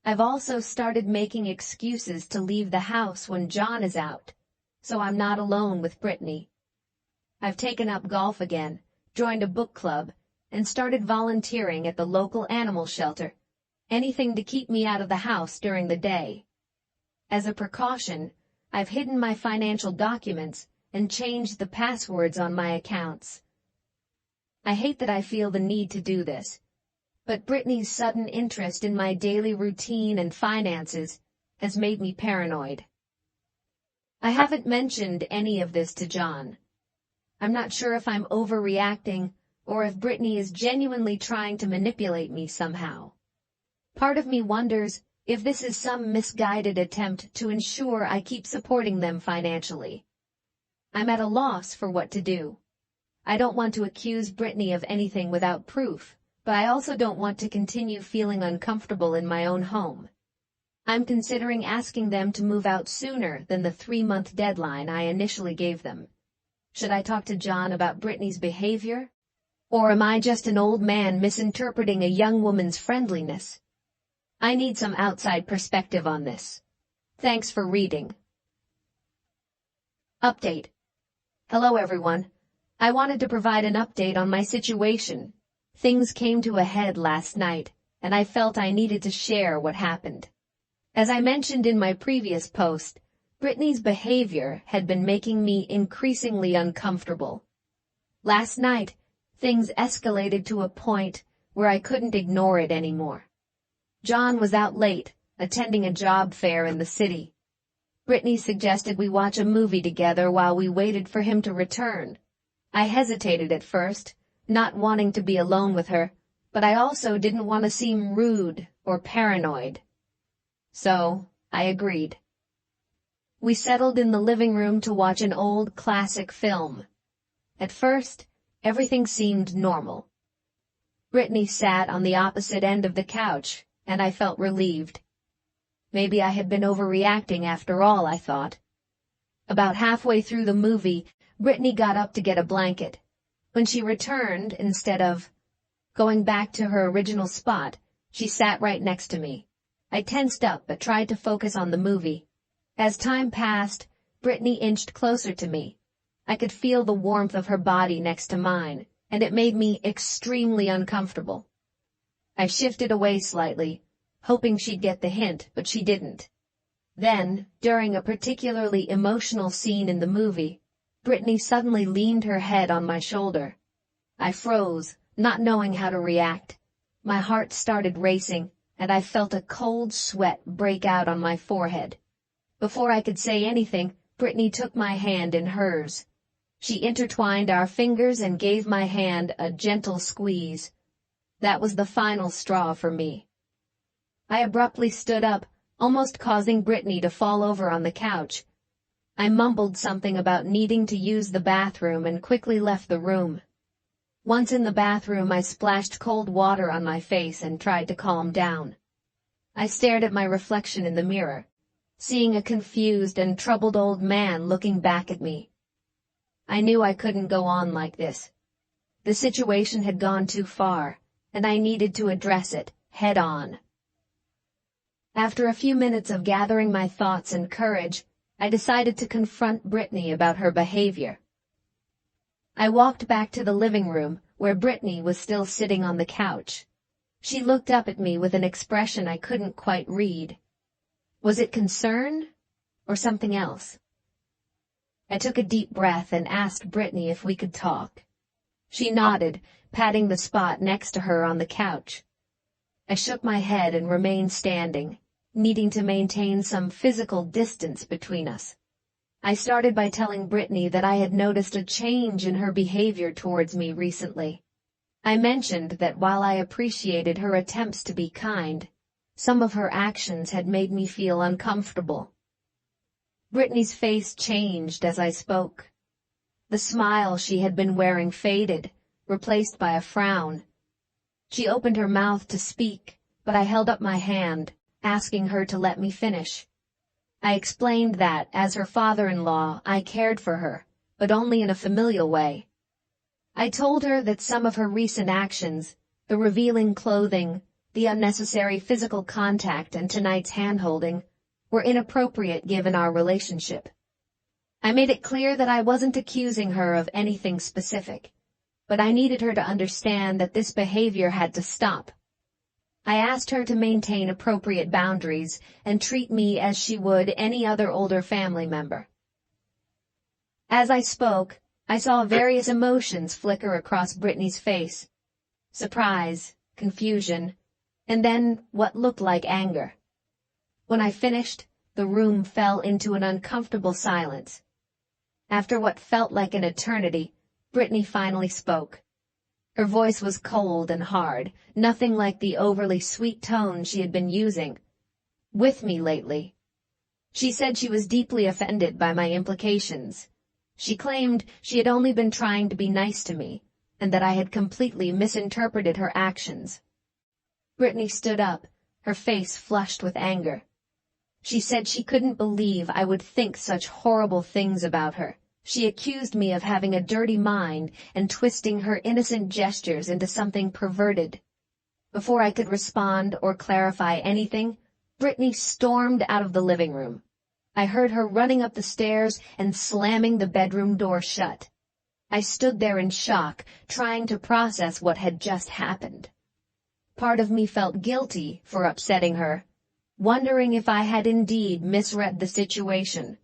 I've also started making excuses to leave the house when John is out, so I'm not alone with Brittany. I've taken up golf again, joined a book club, and started volunteering at the local animal shelter. Anything to keep me out of the house during the day. As a precaution, I've hidden my financial documents and changed the passwords on my accounts. I hate that I feel the need to do this, but Brittany's sudden interest in my daily routine and finances has made me paranoid. I haven't mentioned any of this to John. I'm not sure if I'm overreacting or if Brittany is genuinely trying to manipulate me somehow. Part of me wonders if this is some misguided attempt to ensure I keep supporting them financially. I'm at a loss for what to do. I don't want to accuse Brittany of anything without proof, but I also don't want to continue feeling uncomfortable in my own home. I'm considering asking them to move out sooner than the 3-month deadline I initially gave them. Should I talk to John about Brittany's behavior? Or am I just an old man misinterpreting a young woman's friendliness? I need some outside perspective on this. Thanks for reading. Update. Hello everyone. I wanted to provide an update on my situation. Things came to a head last night, and I felt I needed to share what happened. As I mentioned in my previous post, Brittany's behavior had been making me increasingly uncomfortable. Last night, things escalated to a point where I couldn't ignore it anymore. John was out late, attending a job fair in the city. Brittany suggested we watch a movie together while we waited for him to return. I hesitated at first, not wanting to be alone with her, but I also didn't want to seem rude or paranoid. So, I agreed. We settled in the living room to watch an old classic film. At first, everything seemed normal. Brittany sat on the opposite end of the couch, and I felt relieved. Maybe I had been overreacting after all, I thought. About halfway through the movie, Brittany got up to get a blanket. When she returned, instead of going back to her original spot, she sat right next to me. I tensed up but tried to focus on the movie. As time passed, Brittany inched closer to me. I could feel the warmth of her body next to mine, and it made me extremely uncomfortable. I shifted away slightly, hoping she'd get the hint, but she didn't. Then, during a particularly emotional scene in the movie, Brittany suddenly leaned her head on my shoulder. I froze, not knowing how to react. My heart started racing, and I felt a cold sweat break out on my forehead. Before I could say anything, Brittany took my hand in hers. She intertwined our fingers and gave my hand a gentle squeeze. That was the final straw for me. I abruptly stood up, almost causing Brittany to fall over on the couch. I mumbled something about needing to use the bathroom and quickly left the room. Once in the bathroom, I splashed cold water on my face and tried to calm down. I stared at my reflection in the mirror, seeing a confused and troubled old man looking back at me. I knew I couldn't go on like this. The situation had gone too far, and I needed to address it head on. After a few minutes of gathering my thoughts and courage, I decided to confront Brittany about her behavior. I walked back to the living room, where Brittany was still sitting on the couch. She looked up at me with an expression I couldn't quite read. Was it concern or something else? I took a deep breath and asked Brittany if we could talk. She nodded, patting the spot next to her on the couch. I shook my head and remained standing, needing to maintain some physical distance between us. I started by telling Brittany that I had noticed a change in her behavior towards me recently. I mentioned that while I appreciated her attempts to be kind, some of her actions had made me feel uncomfortable. Brittany's face changed as I spoke. The smile she had been wearing faded, replaced by a frown. She opened her mouth to speak, but I held up my hand, asking her to let me finish. I explained that, as her father-in-law, I cared for her, but only in a familial way. I told her that some of her recent actions, the revealing clothing, the unnecessary physical contact and tonight's hand-holding were inappropriate given our relationship. I made it clear that I wasn't accusing her of anything specific, but I needed her to understand that this behavior had to stop. I asked her to maintain appropriate boundaries and treat me as she would any other older family member. As I spoke, I saw various emotions flicker across Brittany's face. Surprise, confusion, and then what looked like anger. When I finished, the room fell into an uncomfortable silence. After what felt like an eternity, Brittany finally spoke. Her voice was cold and hard, nothing like the overly sweet tone she had been using with me lately. She said she was deeply offended by my implications. She claimed she had only been trying to be nice to me, and that I had completely misinterpreted her actions. Brittany stood up, her face flushed with anger. She said she couldn't believe I would think such horrible things about her. She accused me of having a dirty mind and twisting her innocent gestures into something perverted. Before I could respond or clarify anything, Brittany stormed out of the living room. I heard her running up the stairs and slamming the bedroom door shut. I stood there in shock, trying to process what had just happened. Part of me felt guilty for upsetting her, wondering if I had indeed misread the situation,